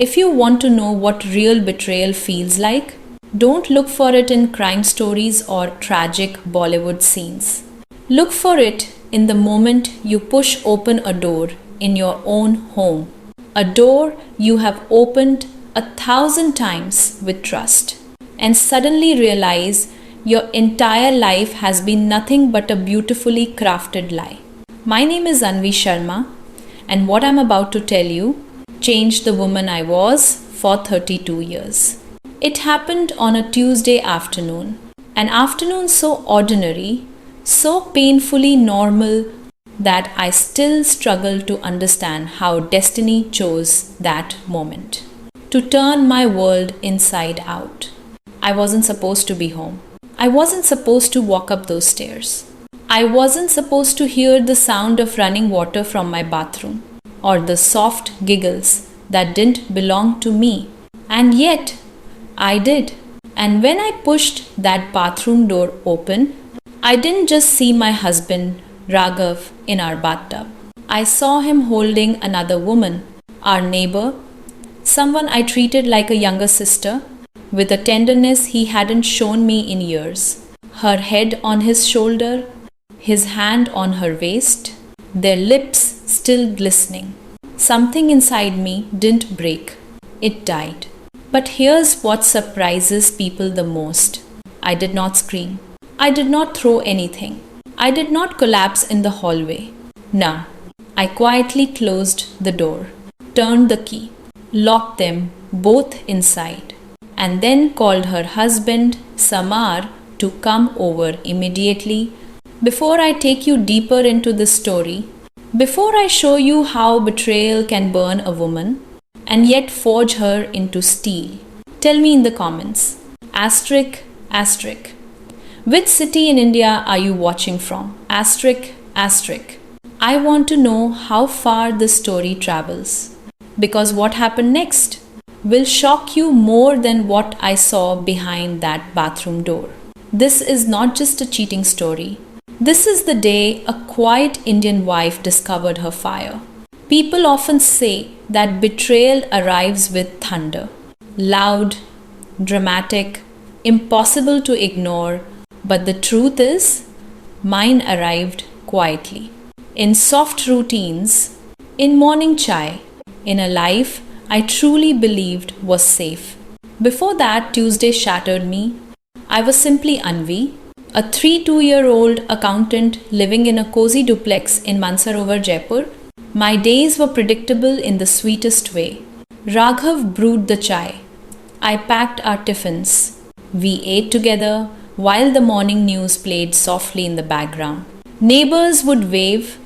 If you want to know what real betrayal feels like, don't look for it in crime stories or tragic Bollywood scenes. Look for it in the moment you push open a door in your own home, a door you have opened 1,000 times with trust, and suddenly realize your entire life has been nothing but a beautifully crafted lie. My name is Anvi Sharma, and what I'm about to tell you changed the woman I was for 32 years. It happened on a Tuesday afternoon, an afternoon so ordinary, so painfully normal that I still struggle to understand how destiny chose that moment to turn my world inside out. I wasn't supposed to be home. I wasn't supposed to walk up those stairs. I wasn't supposed to hear the sound of running water from my bathroom or the soft giggles that didn't belong to me. And yet, I did. And when I pushed that bathroom door open, I didn't just see my husband, Raghav, in our bathtub. I saw him holding another woman, our neighbor, someone I treated like a younger sister, with a tenderness he hadn't shown me in years. Her head on his shoulder, his hand on her waist, their lips still glistening. Something inside me didn't break. It died. But here's what surprises people the most. I did not scream. I did not throw anything. I did not collapse in the hallway. No. I quietly closed the door, turned the key, locked them both inside, and then called her husband, Samar, to come over immediately. Before I take you deeper into this story, before I show you how betrayal can burn a woman and yet forge her into steel, tell me in the comments, asterisk, asterisk, which city in India are you watching from? Asterisk, asterisk. I want to know how far this story travels, because what happened next will shock you more than what I saw behind that bathroom door. This is not just a cheating story. This is the day a quiet Indian wife discovered her fire. People often say that betrayal arrives with thunder. Loud, dramatic, impossible to ignore. But the truth is, mine arrived quietly. In soft routines, in morning chai, in a life I truly believed was safe. Before that Tuesday shattered me, I was simply Anvi, a 32-year-old accountant living in a cozy duplex in Mansarovar, Jaipur. My days were predictable in the sweetest way. Raghav brewed the chai. I packed our tiffins. We ate together while the morning news played softly in the background. Neighbors would wave.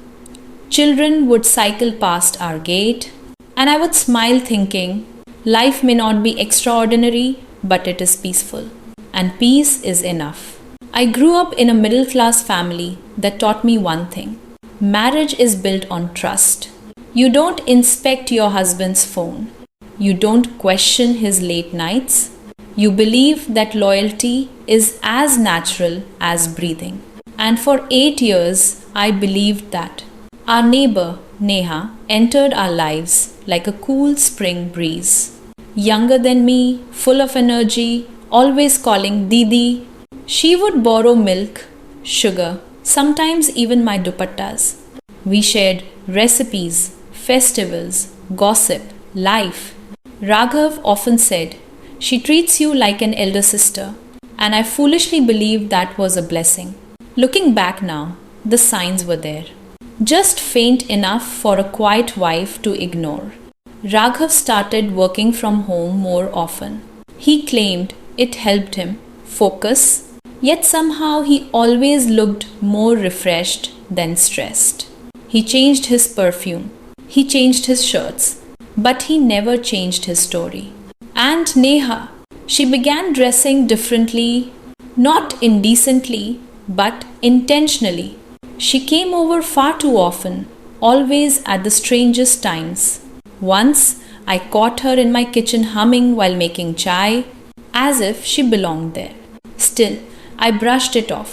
Children would cycle past our gate. And I would smile thinking, life may not be extraordinary, but it is peaceful. And peace is enough. I grew up in a middle-class family that taught me one thing. Marriage is built on trust. You don't inspect your husband's phone. You don't question his late nights. You believe that loyalty is as natural as breathing. And for 8 years, I believed that. Our neighbor, Neha, entered our lives like a cool spring breeze. Younger than me, full of energy, always calling Didi. She would borrow milk, sugar, sometimes even my dupattas. We shared recipes, festivals, gossip, life. Raghav often said, "She treats you like an elder sister," and I foolishly believed that was a blessing. Looking back now, the signs were there. Just faint enough for a quiet wife to ignore. Raghav started working from home more often. He claimed it helped him focus, yet somehow he always looked more refreshed than stressed. He changed his perfume. He changed his shirts. But he never changed his story. And Neha, she began dressing differently, not indecently, but intentionally. She came over far too often, always at the strangest times. Once, I caught her in my kitchen humming while making chai, as if she belonged there. Still, I brushed it off,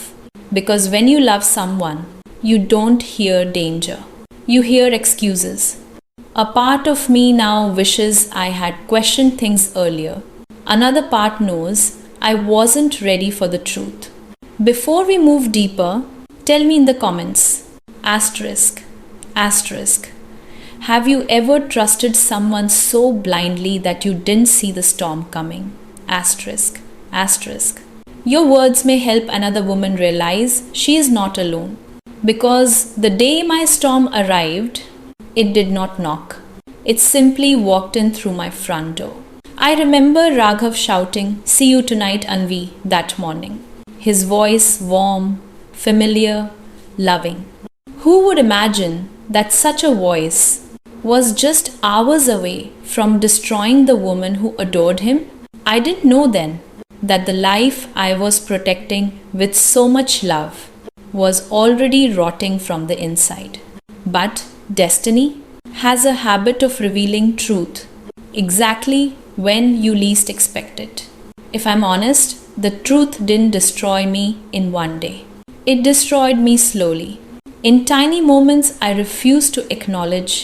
because when you love someone, you don't hear danger. You hear excuses. A part of me now wishes I had questioned things earlier. Another part knows I wasn't ready for the truth. Before we move deeper, tell me in the comments. Asterisk. Asterisk. Have you ever trusted someone so blindly that you didn't see the storm coming? Asterisk. Asterisk. Your words may help another woman realize she is not alone. Because the day my storm arrived, it did not knock. It simply walked in through my front door. I remember Raghav shouting, "See you tonight, Anvi," that morning. His voice warm, familiar, loving. Who would imagine that such a voice was just hours away from destroying the woman who adored him? I didn't know then that the life I was protecting with so much love was already rotting from the inside. But destiny has a habit of revealing truth exactly when you least expect it. If I'm honest, the truth didn't destroy me in one day. It destroyed me slowly. In tiny moments I refused to acknowledge.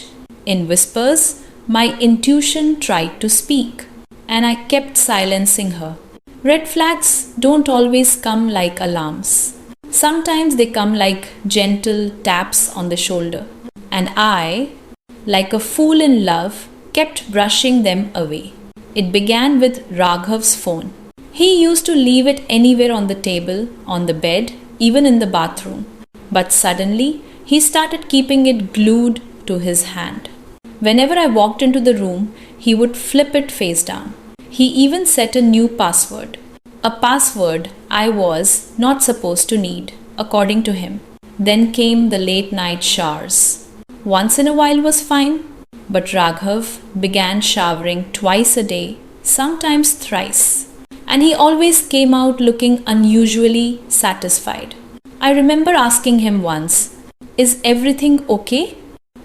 In whispers, my intuition tried to speak, and I kept silencing her. Red flags don't always come like alarms. Sometimes they come like gentle taps on the shoulder. And I, like a fool in love, kept brushing them away. It began with Raghav's phone. He used to leave it anywhere on the table, on the bed, even in the bathroom. But suddenly, he started keeping it glued to his hand. Whenever I walked into the room, he would flip it face down. He even set a new password. A password I was not supposed to need, according to him. Then came the late night showers. Once in a while was fine, but Raghav began showering twice a day, sometimes thrice. And he always came out looking unusually satisfied. I remember asking him once, "Is everything okay?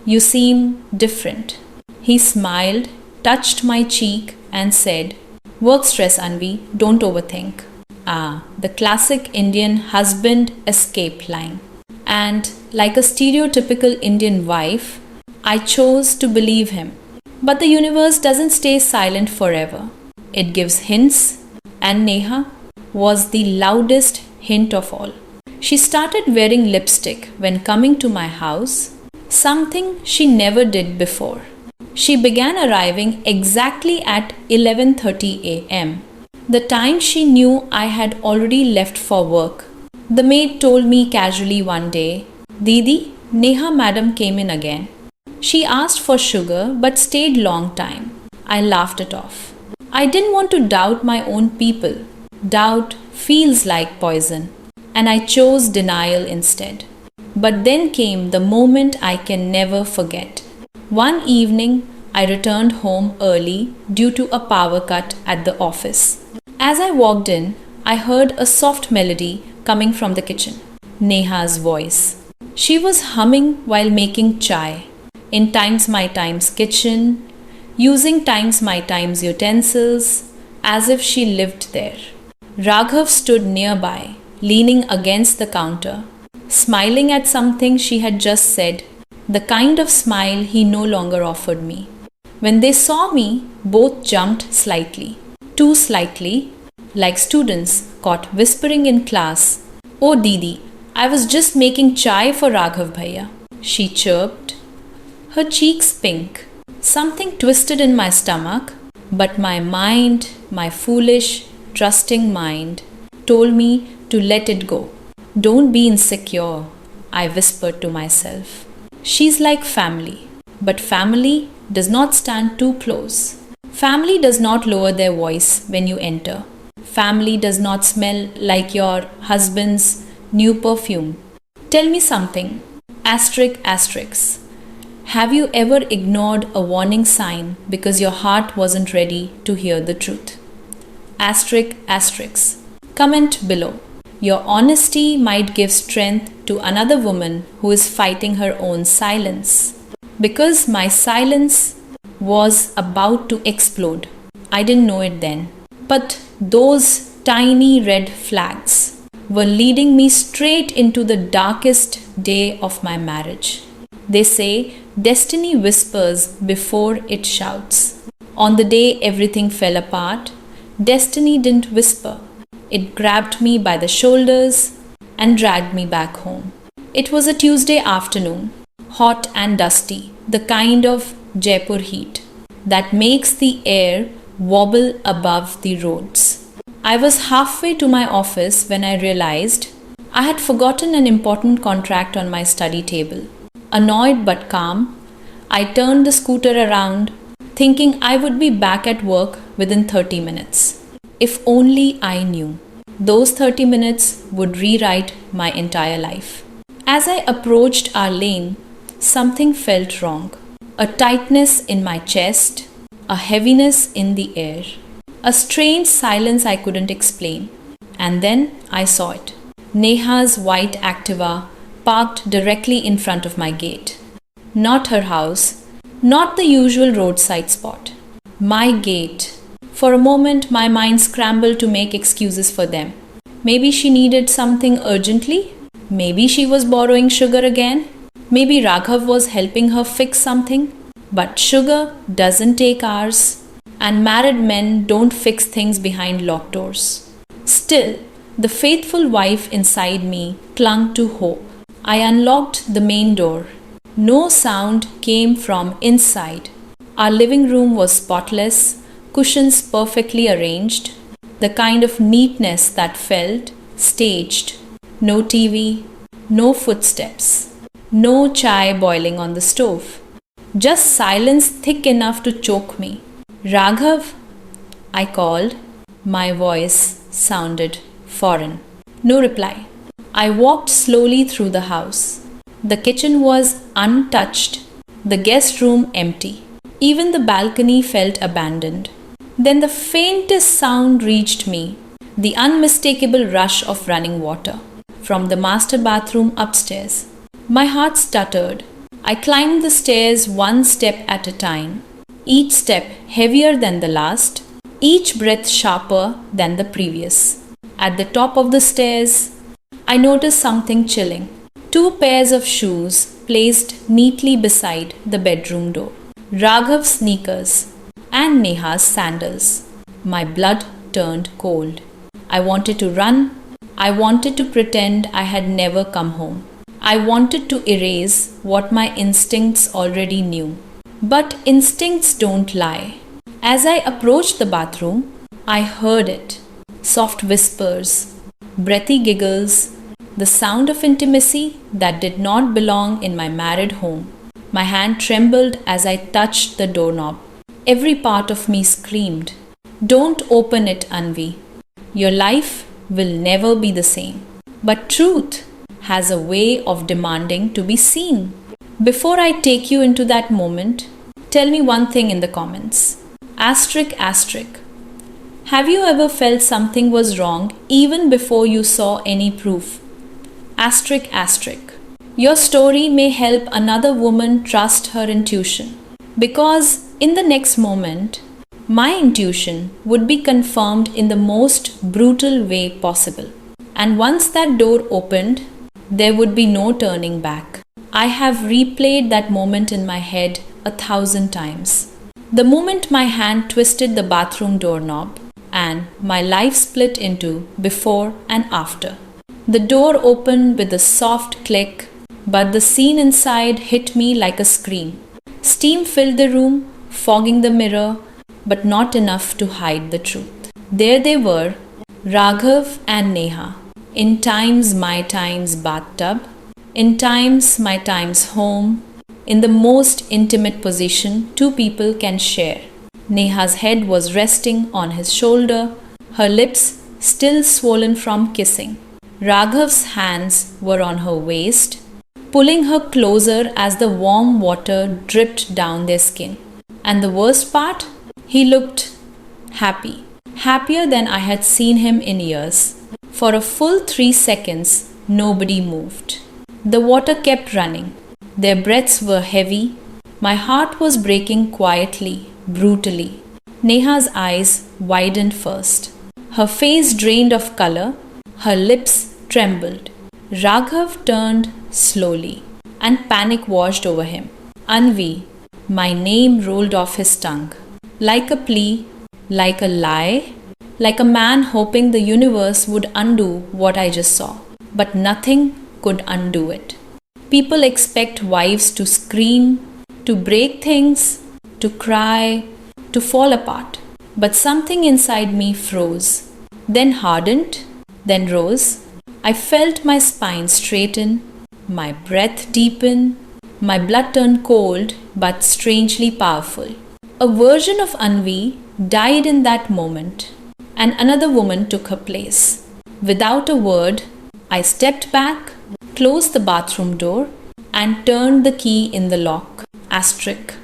You seem different." He smiled, touched my cheek, and said, "Work stress, Anvi, don't overthink." The classic Indian husband escape line. And like a stereotypical Indian wife, I chose to believe him. But the universe doesn't stay silent forever. It gives hints, and Neha was the loudest hint of all. She started wearing lipstick when coming to my house, something she never did before. She began arriving exactly at 11:30 a.m., the time she knew I had already left for work. The maid told me casually one day, "Didi, Neha madam came in again. She asked for sugar but stayed long time." I laughed it off. I didn't want to doubt my own people. Doubt feels like poison, and I chose denial instead. But then came the moment I can never forget. One evening, I returned home early due to a power cut at the office. As I walked in, I heard a soft melody coming from the kitchen. Neha's voice. She was humming while making chai in Times My Times kitchen, using Times My Times utensils as if she lived there. Raghav stood nearby, leaning against the counter, smiling at something she had just said, the kind of smile he no longer offered me. When they saw me, both jumped slightly, too slightly, like students caught whispering in class. "Oh Didi, I was just making chai for Raghav Bhaiya," she chirped, her cheeks pink. Something twisted in my stomach, but my mind, my foolish, trusting mind, told me to let it go. "Don't be insecure," I whispered to myself. She's like family, but family does not stand too close. Family does not lower their voice when you enter. Family does not smell like your husband's new perfume. Tell me something. Asterisk, asterisk. Have you ever ignored a warning sign because your heart wasn't ready to hear the truth? Asterisk, asterisk. Comment below. Your honesty might give strength to another woman who is fighting her own silence. Because my silence was about to explode. I didn't know it then. But those tiny red flags were leading me straight into the darkest day of my marriage. They say Destiny whispers before it shouts. On the day everything fell apart, destiny didn't whisper. It grabbed me by the shoulders and dragged me back home. It was a Tuesday afternoon, hot and dusty, the kind of Jaipur heat that makes the air wobble above the roads. I was halfway to my office when I realized I had forgotten an important contract on my study table. Annoyed but calm, I turned the scooter around, thinking I would be back at work within 30 minutes. If only I knew. Those 30 minutes would rewrite my entire life. As I approached our lane, something felt wrong. A tightness in my chest, a heaviness in the air, a strange silence I couldn't explain. And then I saw it. Neha's white Activa parked directly in front of my gate. Not her house, not the usual roadside spot. My gate. For a moment, my mind scrambled to make excuses for them. Maybe she needed something urgently. Maybe she was borrowing sugar again. Maybe Raghav was helping her fix something. But sugar doesn't take hours, and married men don't fix things behind locked doors. Still, the faithful wife inside me clung to hope. I unlocked the main door. No sound came from inside. Our living room was spotless, cushions perfectly arranged, the kind of neatness that felt staged. No TV, no footsteps, no chai boiling on the stove. Just silence thick enough to choke me. Raghav, I called. My voice sounded foreign. No reply. I walked slowly through the house. The kitchen was untouched, the guest room empty. Even the balcony felt abandoned. Then the faintest sound reached me, the unmistakable rush of running water from the master bathroom upstairs. My heart stuttered. I climbed the stairs one step at a time, each step heavier than the last, each breath sharper than the previous. At the top of the stairs, I noticed something chilling. 2 pairs of shoes placed neatly beside the bedroom door. Raghav's sneakers and Neha's sandals. My blood turned cold. I wanted to run. I wanted to pretend I had never come home. I wanted to erase what my instincts already knew. But instincts don't lie. As I approached the bathroom, I heard it. Soft whispers, breathy giggles, the sound of intimacy that did not belong in my married home. My hand trembled as I touched the doorknob. Every part of me screamed, "Don't open it, Anvi. Your life will never be the same." But truth has a way of demanding to be seen. Before I take you into that moment, tell me one thing in the comments. Asterisk. Have you ever felt something was wrong even before you saw any proof? Asterisk. Your story may help another woman trust her intuition. Because in the next moment, my intuition would be confirmed in the most brutal way possible. And once that door opened, there would be no turning back. I have replayed that moment in my head 1,000 times. The moment my hand twisted the bathroom doorknob and my life split into before and after. The door opened with a soft click, but the scene inside hit me like a scream. Steam filled the room, fogging the mirror, but not enough to hide the truth. There they were, Raghav and Neha, in times my times bathtub, in times my times home, in the most intimate position 2 people can share. Neha's head was resting on his shoulder, her lips still swollen from kissing. Raghav's hands were on her waist, pulling her closer as the warm water dripped down their skin. And the worst part? He looked happy. Happier than I had seen him in years. For a full 3 seconds, nobody moved. The water kept running. Their breaths were heavy. My heart was breaking quietly, brutally. Neha's eyes widened first. Her face drained of color. Her lips trembled. Raghav turned slowly, and panic washed over him. Anvi. My name rolled off his tongue. Like a plea, like a lie, like a man hoping the universe would undo what I just saw. But nothing could undo it. People expect wives to scream, to break things, to cry, to fall apart. But something inside me froze, then hardened, then rose. I felt my spine straighten, my breath deepen, my blood turn cold but strangely powerful. A version of Anvi died in that moment, and another woman took her place. Without a word, I stepped back, closed the bathroom door, and turned the key in the lock. Asterisk.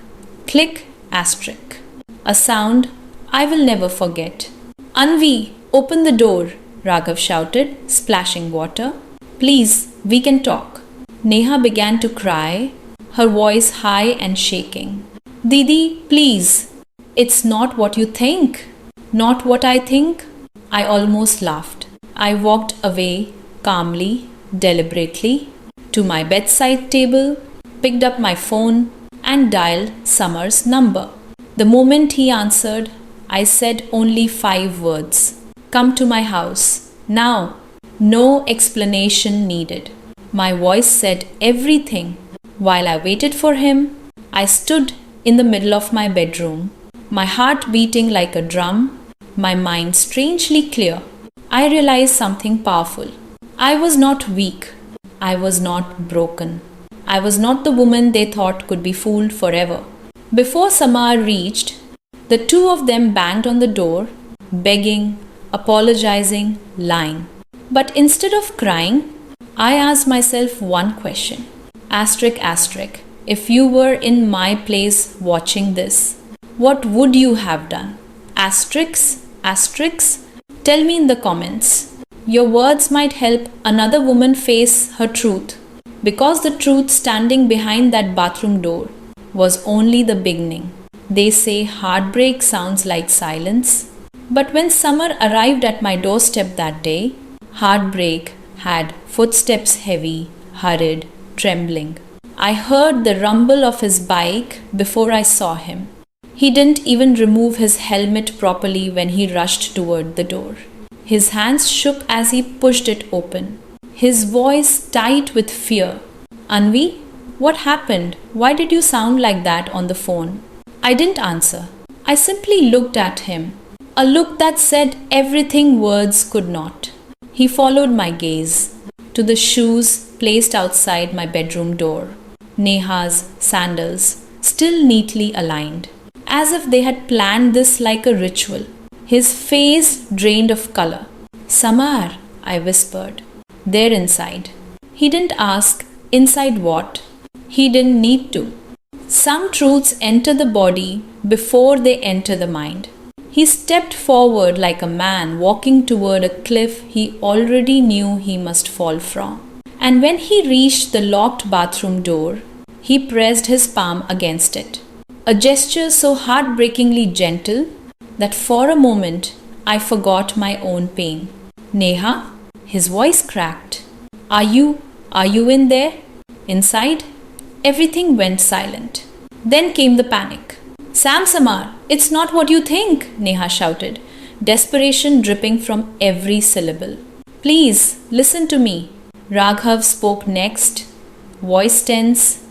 Click, asterisk. A sound I will never forget. Anvi, open the door, Raghav shouted, splashing water. Please, we can talk. Neha began to cry, her voice high and shaking. Didi, please. It's not what you think. Not what I think. I almost laughed. I walked away calmly, deliberately, to my bedside table, picked up my phone, and dialed Samar's number. The moment he answered, I said only 5 words. Come to my house. Now. No explanation needed. My voice said everything. While I waited for him, I stood in the middle of my bedroom, my heart beating like a drum, my mind strangely clear. I realized something powerful. I was not weak. I was not broken. I was not the woman they thought could be fooled forever. Before Samar reached, the two of them banged on the door, begging, apologizing, lying. But instead of crying, I asked myself one question. Asterisk, asterisk. If you were in my place watching this, what would you have done? Asterisk, asterisk. Tell me in the comments. Your words might help another woman face her truth, because the truth standing behind that bathroom door was only the beginning. They say heartbreak sounds like silence, but when Samar arrived at my doorstep that day, heartbreak had footsteps heavy, hurried, trembling. I heard the rumble of his bike before I saw him. He didn't even remove his helmet properly when he rushed toward the door. His hands shook as he pushed it open. His voice tight with fear. Anvi, what happened? Why did you sound like that on the phone? I didn't answer. I simply looked at him. A look that said everything words could not. He followed my gaze to the shoes placed outside my bedroom door. Neha's sandals, still neatly aligned, as if they had planned this like a ritual. His face drained of color. Samar, I whispered. They're inside. He didn't ask, inside what? He didn't need to. Some truths enter the body before they enter the mind. He stepped forward like a man walking toward a cliff he already knew he must fall from. And when he reached the locked bathroom door, he pressed his palm against it. A gesture so heartbreakingly gentle that for a moment I forgot my own pain. Neha, his voice cracked. Are you in there? Inside? Everything went silent. Then came the panic. Samar, it's not what you think, Neha shouted, desperation dripping from every syllable. Please, listen to me. Raghav spoke next, voice tense,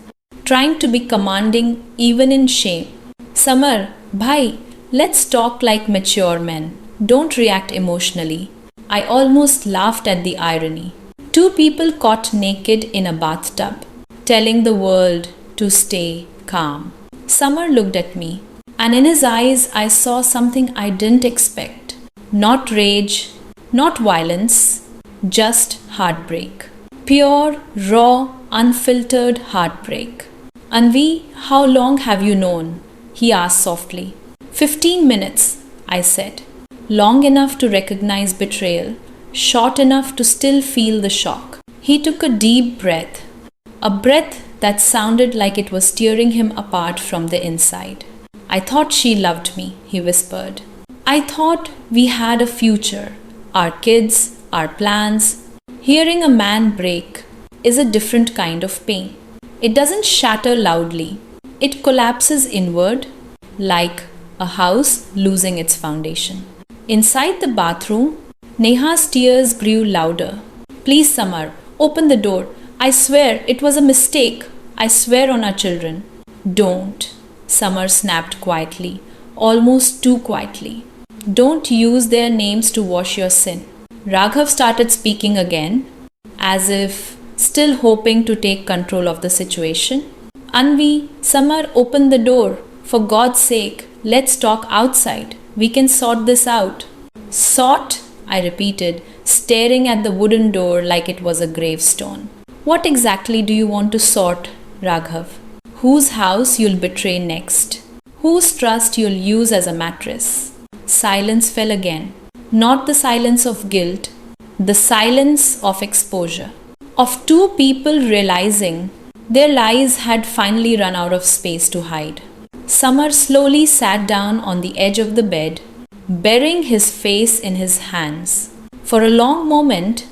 trying to be commanding even in shame. Samar, bhai, let's talk like mature men. Don't react emotionally. I almost laughed at the irony. Two people caught naked in a bathtub, telling the world to stay calm. Samar looked at me, and in his eyes I saw something I didn't expect. Not rage, not violence, just heartbreak. Pure, raw, unfiltered heartbreak. Anvi, how long have you known? He asked softly. 15 minutes, I said. Long enough to recognize betrayal, short enough to still feel the shock. He took a deep breath. A breath that sounded like it was tearing him apart from the inside. I thought she loved me, he whispered. I thought we had a future, our kids, our plans. Hearing a man break is a different kind of pain. It doesn't shatter loudly. It collapses inward like a house losing its foundation. Inside the bathroom, Neha's tears grew louder. Please, Samar, open the door. I swear it was a mistake. I swear on our children. Don't, Samar snapped quietly, almost too quietly. Don't use their names to wash your sin. Raghav started speaking again, as if still hoping to take control of the situation. Anvi, Samar, open the door. For God's sake, let's talk outside. We can sort this out. Sort? I repeated, staring at the wooden door like it was a gravestone. What exactly do you want to sort, Raghav? Whose house you'll betray next? Whose trust you'll use as a mattress? Silence fell again. Not the silence of guilt, the silence of exposure. Of two people realizing their lies had finally run out of space to hide. Samar slowly sat down on the edge of the bed, burying his face in his hands. For a long moment,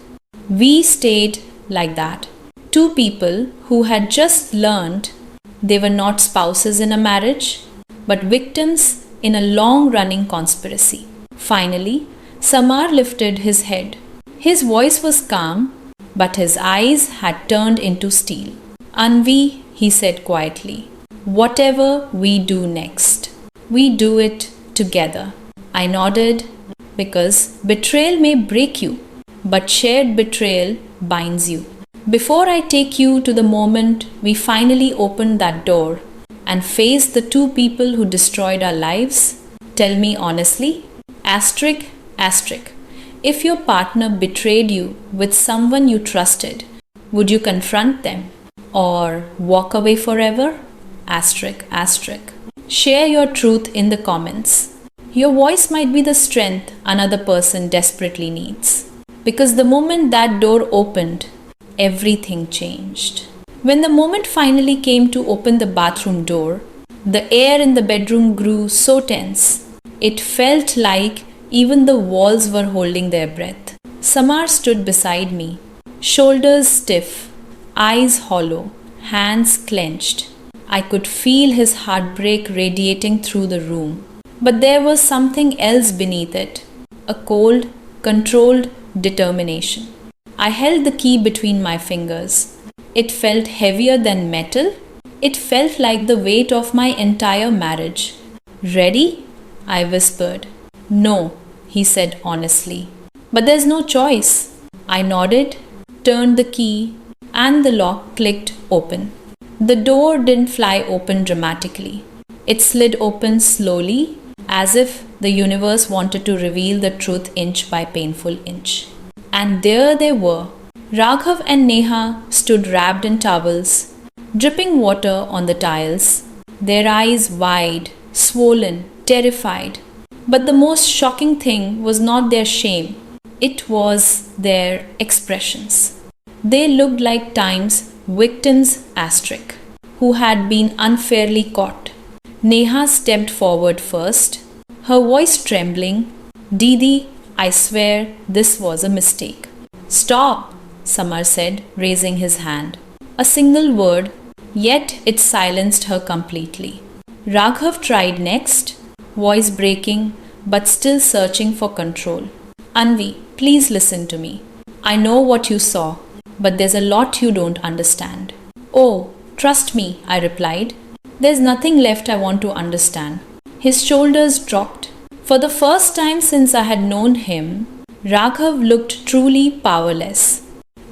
we stayed like that. Two people who had just learned they were not spouses in a marriage, but victims in a long-running conspiracy. Finally, Samar lifted his head. His voice was calm, but his eyes had turned into steel. Anvi, he said quietly, whatever we do next, we do it together. I nodded, because betrayal may break you, but shared betrayal binds you. Before I take you to the moment we finally opened that door and faced the two people who destroyed our lives, tell me honestly, asterisk, if your partner betrayed you with someone you trusted, would you confront them or walk away forever? Asterisk. Share your truth in the comments. Your voice might be the strength another person desperately needs. Because the moment that door opened, everything changed. When the moment finally came to open the bathroom door, the air in the bedroom grew so tense. It felt like even the walls were holding their breath. Samar stood beside me, shoulders stiff, eyes hollow, hands clenched. I could feel his heartbreak radiating through the room. But there was something else beneath it, a cold, controlled determination. I held the key between my fingers. It felt heavier than metal. It felt like the weight of my entire marriage. Ready? I whispered. No, he said honestly. But there's no choice. I nodded, turned the key, and the lock clicked open. The door didn't fly open dramatically. It slid open slowly, as if the universe wanted to reveal the truth inch by painful inch. And there they were. Raghav and Neha stood wrapped in towels, dripping water on the tiles, their eyes wide, swollen, terrified. But the most shocking thing was not their shame, it was their expressions. They looked like time's victims asterisk, who had been unfairly caught. Neha stepped forward first, her voice trembling. Didi, I swear this was a mistake. Stop, Samar said, raising his hand. A single word, yet it silenced her completely. Raghav tried next, voice breaking, but still searching for control. Anvi, please listen to me. I know what you saw, but there's a lot you don't understand. Oh, trust me, I replied. There's nothing left I want to understand. His shoulders dropped. For the first time since I had known him, Raghav looked truly powerless.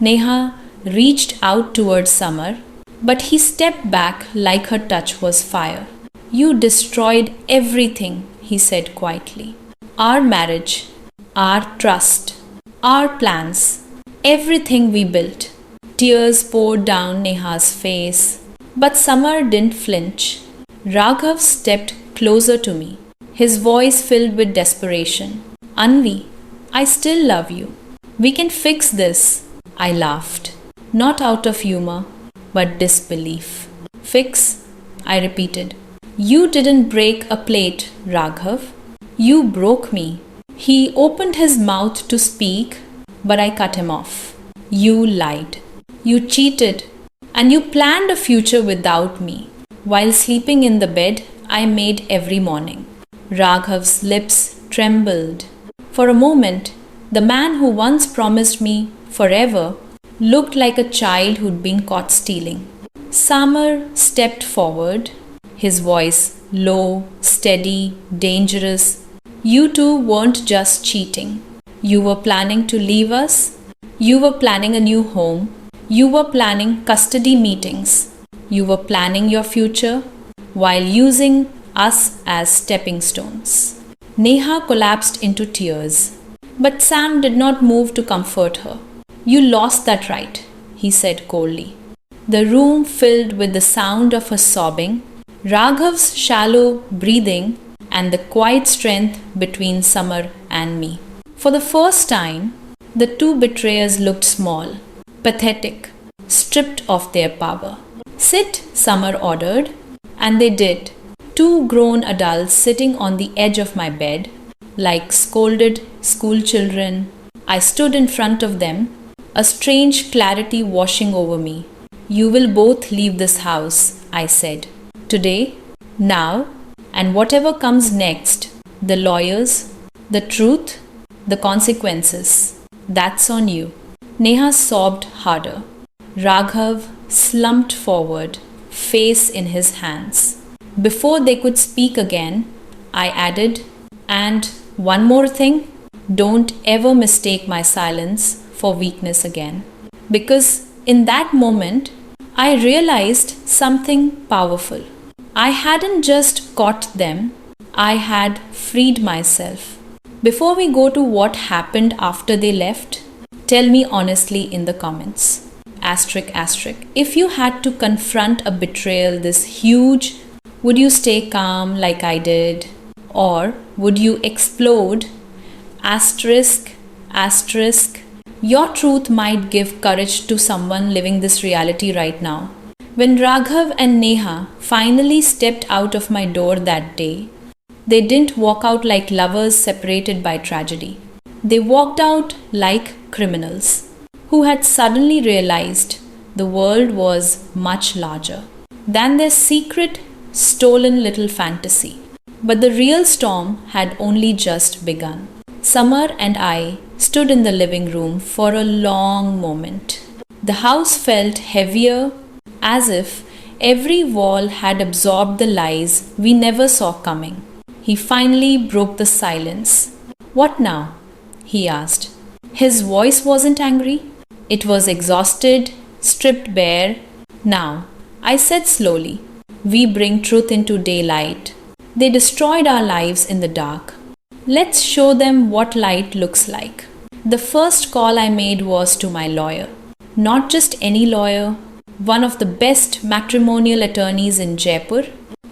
Neha reached out towards Samar, but he stepped back like her touch was fire. You destroyed everything, he said quietly. Our marriage, our trust, our plans, everything we built. Tears poured down Neha's face, but Samar didn't flinch. Raghav stepped closer to me, his voice filled with desperation. Anvi, I still love you. We can fix this. I laughed, not out of humor, but disbelief. Fix? I repeated. You didn't break a plate, Raghav. You broke me. He opened his mouth to speak, but I cut him off. You lied. You cheated. And you planned a future without me. while sleeping in the bed I made every morning. Raghav's lips trembled. For a moment, the man who once promised me forever looked like a child who'd been caught stealing. Samar stepped forward, his voice low, steady, dangerous. You two weren't just cheating. You were planning to leave us. You were planning a new home. You were planning custody meetings. You were planning your future while using us as stepping stones. Neha collapsed into tears, but Sam did not move to comfort her. You lost that right, he said coldly. The room filled with the sound of her sobbing, Raghav's shallow breathing, and the quiet strength between Samar and me. For the first time, the two betrayers looked small, pathetic, stripped of their power. Sit, Samar ordered, and they did. Two grown adults sitting on the edge of my bed, like scolded school children. I stood in front of them, a strange clarity washing over me. You will both leave this house, I said. Today, now, and whatever comes next, the lawyers, the truth, the consequences, that's on you. Neha sobbed harder. Raghav slumped forward, face in his hands. Before they could speak again, I added, and one more thing, don't ever mistake my silence for weakness again. Because in that moment, I realized something powerful. I hadn't just caught them, I had freed myself. Before we go to what happened after they left, tell me honestly in the comments. Asterisk, asterisk. If you had to confront a betrayal this huge, would you stay calm like I did? Or would you explode? Asterisk, asterisk. Your truth might give courage to someone living this reality right now. When Raghav and Neha finally stepped out of my door that day, they didn't walk out like lovers separated by tragedy. They walked out like criminals who had suddenly realized the world was much larger than their secret, stolen little fantasy. But the real storm had only just begun. Samar and I stood in the living room for a long moment. The house felt heavier, as if every wall had absorbed the lies we never saw coming. He finally broke the silence. What now? He asked. His voice wasn't angry. It was exhausted, stripped bare. Now, I said slowly, we bring truth into daylight. They destroyed our lives in the dark. Let's show them what light looks like. The first call I made was to my lawyer. Not just any lawyer, one of the best matrimonial attorneys in Jaipur,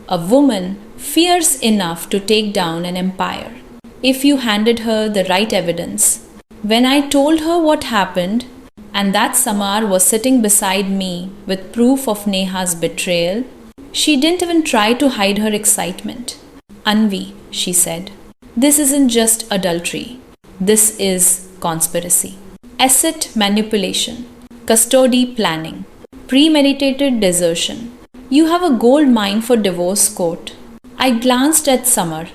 a woman fierce enough to take down an empire if you handed her the right evidence. When I told her what happened and that Samar was sitting beside me with proof of Neha's betrayal, she didn't even try to hide her excitement. Anvi, she said, this isn't just adultery. This is conspiracy. Asset manipulation, custody planning, premeditated desertion. You have a gold mine for divorce court. I glanced at Samar,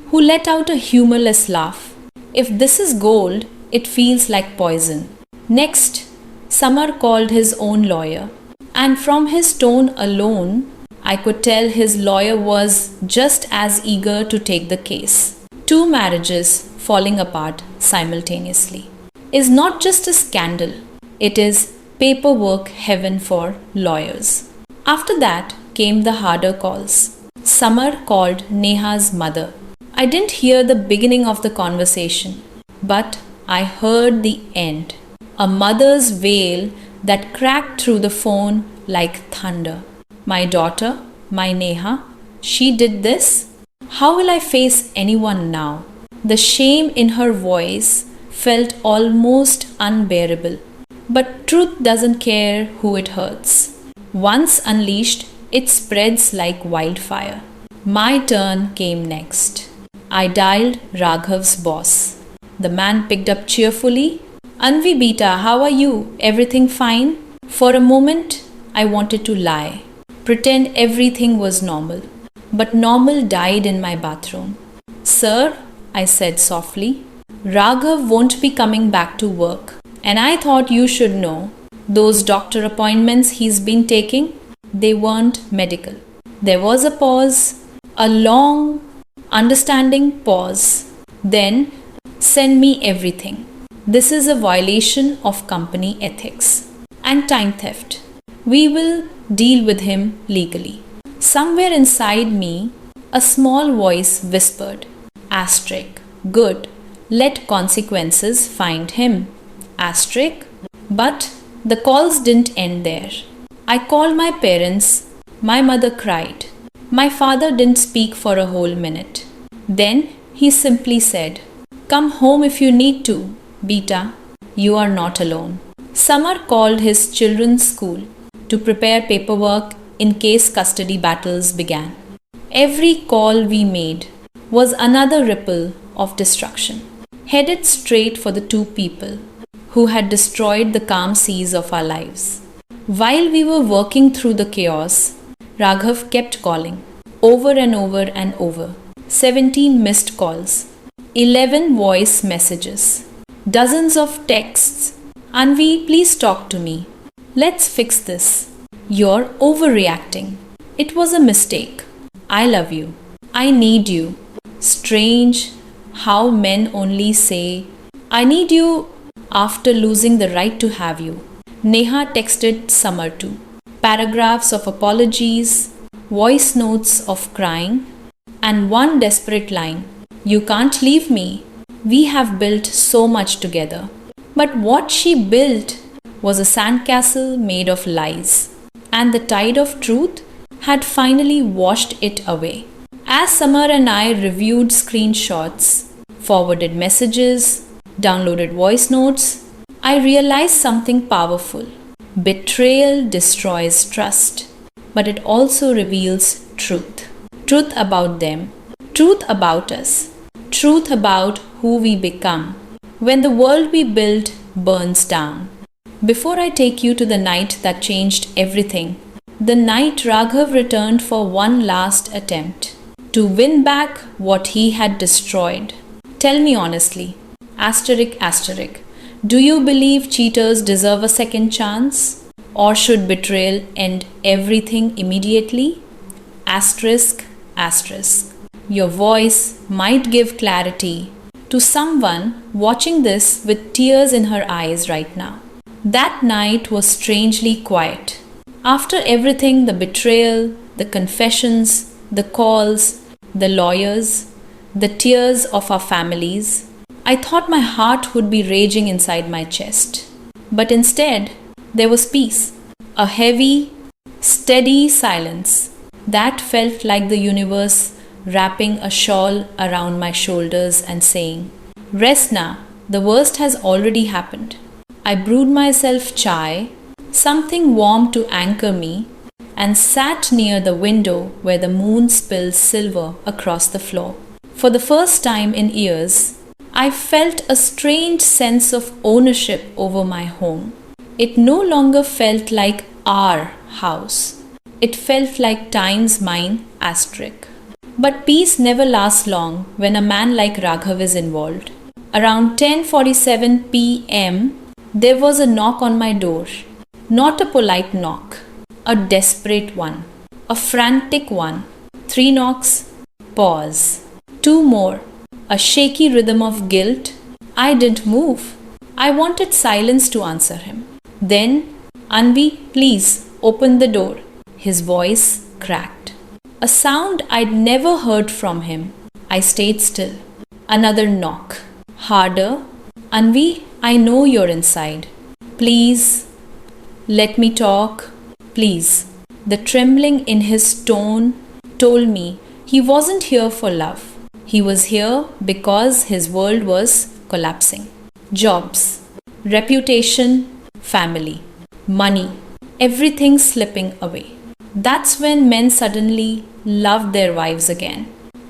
who let out a humorless laugh. If this is gold, it feels like poison. Next, Samar called his own lawyer, and from his tone alone, I could tell his lawyer was just as eager to take the case. Two marriages falling apart simultaneously is not just a scandal, it is paperwork heaven for lawyers. After that came the harder calls. Samar called Neha's mother. I didn't hear the beginning of the conversation, but I heard the end. A mother's wail that cracked through the phone like thunder. My daughter, my Neha, she did this? How will I face anyone now? The shame in her voice felt almost unbearable. But truth doesn't care who it hurts. Once unleashed, it spreads like wildfire. My turn came next. I dialed Raghav's boss. The man picked up cheerfully. Anvi beta, how are you? Everything fine? For a moment, I wanted to lie. pretend everything was normal. But normal died in my bathroom. Sir, I said softly, Raghav won't be coming back to work. And I thought you should know, those doctor appointments he's been taking, they weren't medical. There was a pause, a long, understanding pause. Then, send me everything. This is a violation of company ethics and time theft. We will deal with him legally. Somewhere inside me, a small voice whispered, asterisk, good, let consequences find him, asterisk. But the calls didn't end there. I called my parents. My mother cried. My father didn't speak for a whole minute. Then he simply said, come home if you need to, Beta. You are not alone. Samar called his children's school to prepare paperwork in case custody battles began. Every call we made was another ripple of destruction, headed straight for the two people who had destroyed the calm seas of our lives. While we were working through the chaos, Raghav kept calling, over and over and over. 17 missed calls, 11 voice messages, dozens of texts. Anvi, please talk to me. Let's fix this. You're overreacting. It was a mistake. I love you. I need you. Strange how men only say, I need you after losing the right to have you. Neha texted Samar too. Paragraphs of apologies, voice notes of crying, and one desperate line, you can't leave me. We have built so much together. But what she built was a sandcastle made of lies, and the tide of truth had finally washed it away. As Samar and I reviewed screenshots, forwarded messages, downloaded voice notes, I realized something powerful. Betrayal destroys trust, but it also reveals truth. Truth about them, truth about us, truth about who we become when the world we built burns down. Before I take you to the night that changed everything, the night Raghav returned for one last attempt to win back what he had destroyed. Tell me honestly, asterisk, asterisk, do you believe cheaters deserve a second chance? Or should betrayal end everything immediately? Asterisk, asterisk. Your voice might give clarity to someone watching this with tears in her eyes right now. That night was strangely quiet. After everything, the betrayal, the confessions, the calls, the lawyers, the tears of our families, I thought my heart would be raging inside my chest. But instead, there was peace. A heavy, steady silence that felt like the universe wrapping a shawl around my shoulders and saying, rest now, the worst has already happened. I brewed myself chai, something warm to anchor me, and sat near the window where the moon spilled silver across the floor. For the first time in years, I felt a strange sense of ownership over my home. It no longer felt like our house. It felt like time's mine, asterisk. But peace never lasts long when a man like Raghav is involved. Around 10:47 p.m., there was a knock on my door. Not a polite knock, a desperate one, a frantic one. 3 knocks, pause. 2 more, a shaky rhythm of guilt. I didn't move. I wanted silence to answer him. Then, Anvi, please open the door. His voice cracked. A sound I'd never heard from him. I stayed still. Another knock. Harder. Anvi, I know you're inside. Please, let me talk. Please. The trembling in his tone told me he wasn't here for love. He was here because his world was collapsing. Jobs, reputation, family, money, everything slipping away. That's when men suddenly loved their wives again.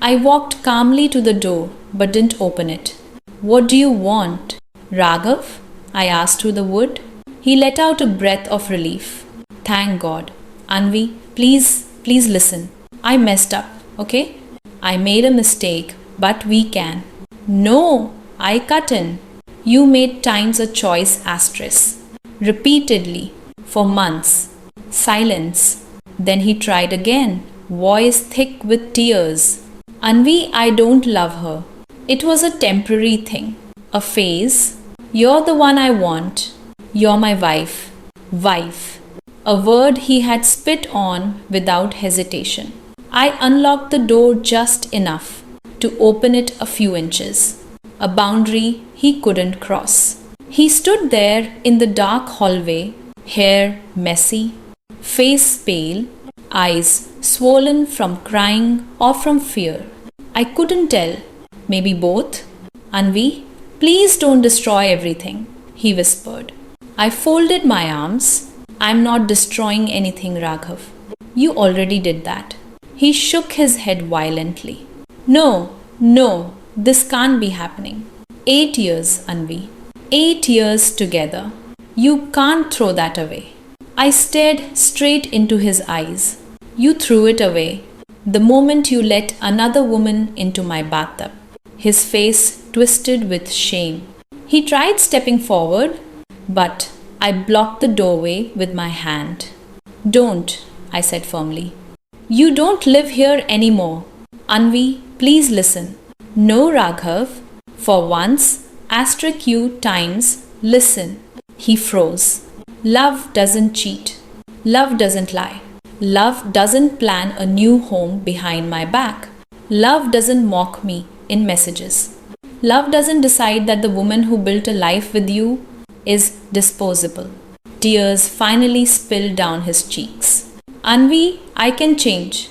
I walked calmly to the door but didn't open it. What do you want? Raghav? I asked through the wood. He let out a breath of relief. Thank God. Anvi, please listen. I messed up, okay? I made a mistake, but we can. No, I cut in. You made times a choice asterisk. Repeatedly, for months. Silence. Then he tried again, voice thick with tears. Anvi, I don't love her. It was a temporary thing, a phase. You're the one I want. You're my wife. Wife. A word he had spit on without hesitation. I unlocked the door just enough to open it a few inches, a boundary he couldn't cross. He stood there in the dark hallway, hair messy, face pale, eyes swollen from crying or from fear. I couldn't tell, maybe both. Anvi, please don't destroy everything, he whispered. I folded my arms. I'm not destroying anything, Raghav. You already did that. He shook his head violently. No, this can't be happening. 8 years, Anvi. 8 years together. You can't throw that away. I stared straight into his eyes. You threw it away the moment you let another woman into my bathtub. His face twisted with shame. He tried stepping forward, but I blocked the doorway with my hand. Don't, I said firmly. You don't live here anymore. Anvi, please listen. No, Raghav. For once, asterisk you times, listen. He froze. Love doesn't cheat. Love doesn't lie. Love doesn't plan a new home behind my back. Love doesn't mock me in messages. Love doesn't decide that the woman who built a life with you is disposable. Tears finally spilled down his cheeks. Anvi, I can change.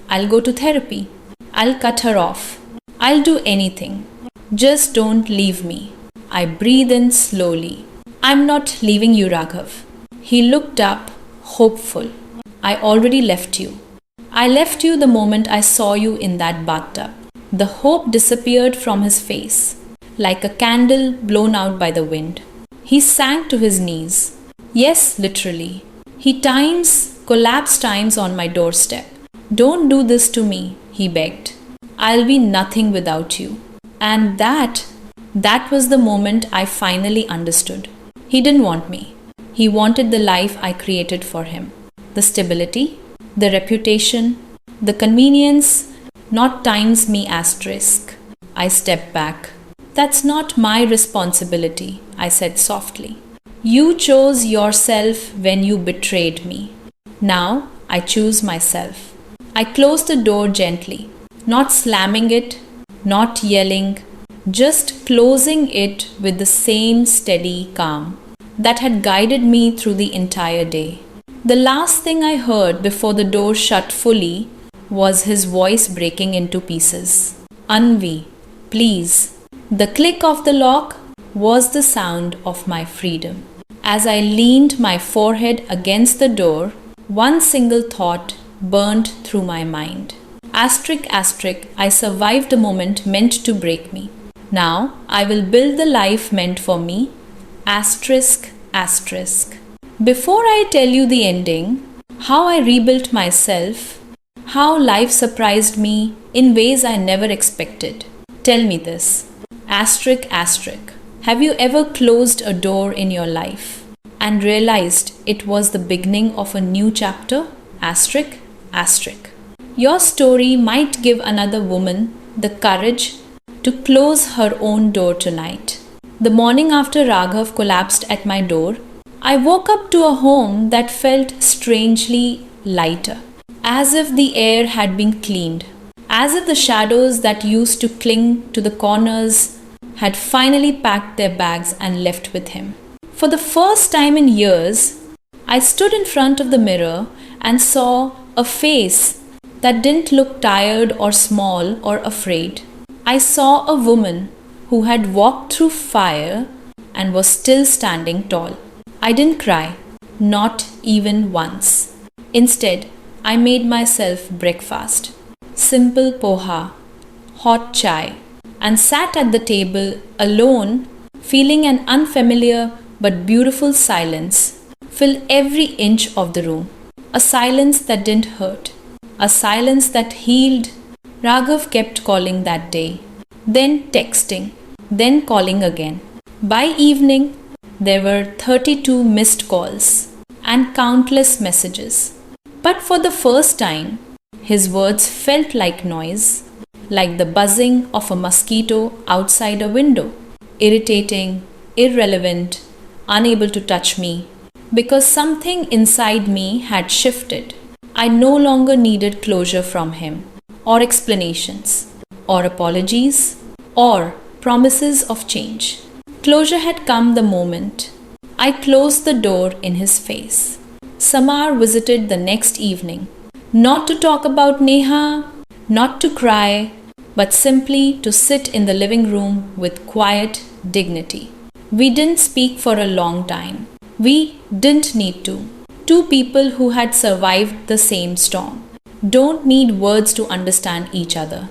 I'll go to therapy. I'll cut her off. I'll do anything. Just don't leave me. I breathed in slowly. I'm not leaving you, Raghav. He looked up, hopeful. I already left you. I left you the moment I saw you in that bathtub. The hope disappeared from his face, like a candle blown out by the wind. He sank to his knees. Yes, literally. He collapsed times on my doorstep. Don't do this to me, he begged. I'll be nothing without you. And that was the moment I finally understood. He didn't want me. He wanted the life I created for him. The stability, the reputation, the convenience, not times me asterisk. I stepped back. That's not my responsibility, I said softly. You chose yourself when you betrayed me. Now I choose myself. I closed the door gently, not slamming it, not yelling, just closing it with the same steady calm that had guided me through the entire day. The last thing I heard before the door shut fully was his voice breaking into pieces. Anvi, please. The click of the lock was the sound of my freedom. As I leaned my forehead against the door, one single thought burned through my mind. Asterisk, I survived a moment meant to break me. Now I will build the life meant for me. Asterisk. Before I tell you the ending, how I rebuilt myself, how life surprised me in ways I never expected, tell me this. Asterisk. Have you ever closed a door in your life and realized it was the beginning of a new chapter? Asterisk. Your story might give another woman the courage to close her own door tonight. The morning after Raghav collapsed at my door, I woke up to a home that felt strangely lighter, as if the air had been cleaned, as if the shadows that used to cling to the corners had finally packed their bags and left with him. For the first time in years, I stood in front of the mirror and saw a face that didn't look tired or small or afraid. I saw a woman who had walked through fire and was still standing tall. I didn't cry, not even once. Instead, I made myself breakfast. Simple poha, hot chai, and sat at the table alone, feeling an unfamiliar but beautiful silence fill every inch of the room. A silence that didn't hurt. A silence that healed. Raghav kept calling that day, then texting, then calling again. By evening, there were 32 missed calls and countless messages. But for the first time, his words felt like noise, like the buzzing of a mosquito outside a window. Irritating, irrelevant, unable to touch me, because something inside me had shifted. I no longer needed closure from him, or explanations, or apologies, or promises of change. Closure had come the moment I closed the door in his face. Samar visited the next evening, not to talk about Neha, not to cry, but simply to sit in the living room with quiet dignity. We didn't speak for a long time. We didn't need to. Two people who had survived the same storm don't need words to understand each other.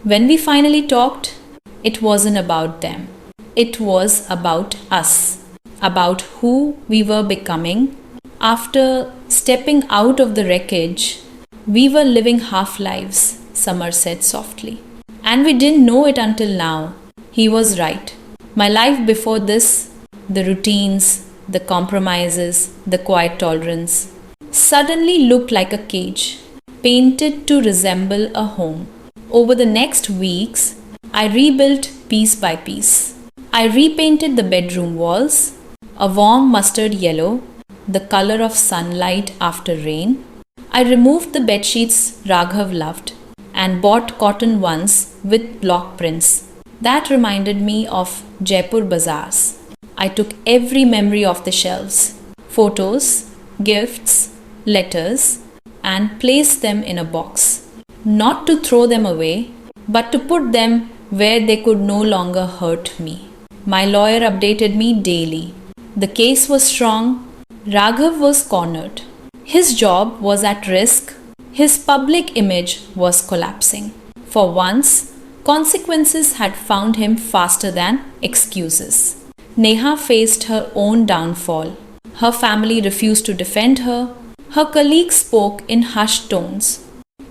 When we finally talked, it wasn't about them. It was about us, about who we were becoming. After stepping out of the wreckage, we were living half lives, Samar said softly. And we didn't know it until now. He was right. My life before this, the routines, the compromises, the quiet tolerance, suddenly looked like a cage, painted to resemble a home. Over the next weeks, I rebuilt piece by piece. I repainted the bedroom walls, a warm mustard yellow, the color of sunlight after rain. I removed the bedsheets Raghav loved and bought cotton ones with block prints. That reminded me of Jaipur bazaars. I took every memory off the shelves, photos, gifts, letters, and placed them in a box. Not to throw them away, but to put them where they could no longer hurt me. My lawyer updated me daily. The case was strong. Raghav was cornered. His job was at risk. His public image was collapsing. For once, consequences had found him faster than excuses. Neha faced her own downfall. Her family refused to defend her. Her colleagues spoke in hushed tones.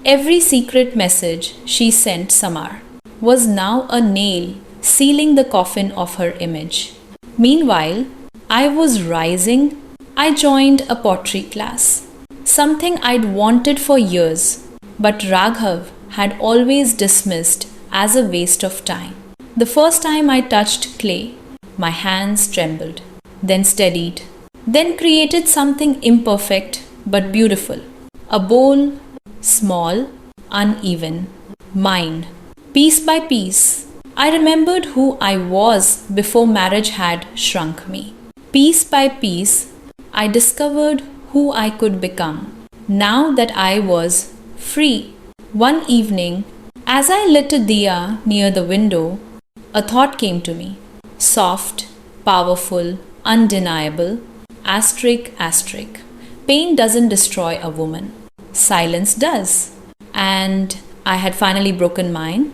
Every secret message she sent Samar was now a nail sealing the coffin of her image. Meanwhile, I was rising. I joined a pottery class, something I'd wanted for years, but Raghav had always dismissed as a waste of time. The first time I touched clay, my hands trembled, then steadied, then created something imperfect but beautiful. A bowl, small, uneven, mine. Piece by piece, I remembered who I was before marriage had shrunk me. Piece by piece, I discovered who I could become now that I was free. One evening, as I lit a diya near the window, a thought came to me. Soft, powerful, undeniable. Asterisk, asterisk. Pain doesn't destroy a woman. Silence does. And I had finally broken mine.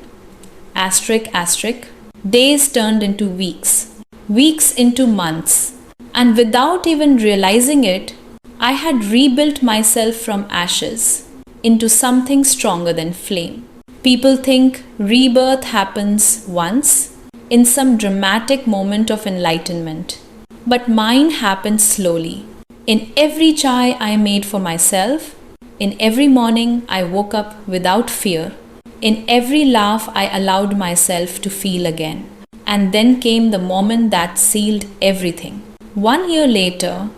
Asterisk, asterisk. Days turned into weeks. Weeks into months. And without even realizing it, I had rebuilt myself from ashes into something stronger than flame. People think rebirth happens once, in some dramatic moment of enlightenment. But mine happened slowly. In every chai I made for myself, in every morning I woke up without fear, in every laugh I allowed myself to feel again. And then came the moment that sealed everything. 1 year later,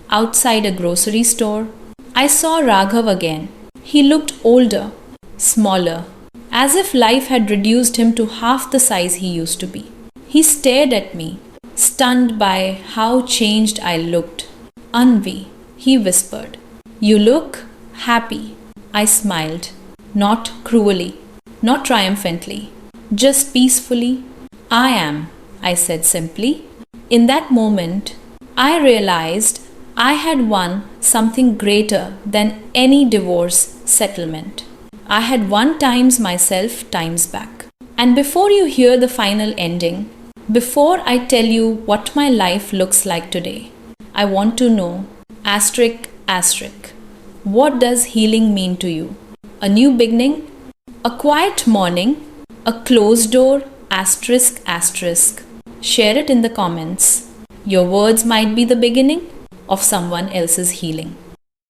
outside a grocery store, I saw Raghav again. He looked older, smaller, as if life had reduced him to half the size he used to be. He stared at me, stunned by how changed I looked. Anvi, he whispered. You look happy. I smiled, not cruelly, not triumphantly, just peacefully. I am, I said simply. In that moment, I realized I had won something greater than any divorce settlement. I had won times myself times back. And before you hear the final ending, before I tell you what my life looks like today, I want to know, asterisk, asterisk, What does healing mean to you? A new beginning? A quiet morning? A closed door? Asterisk, asterisk. Share it in the comments. Your words might be the beginning of someone else's healing.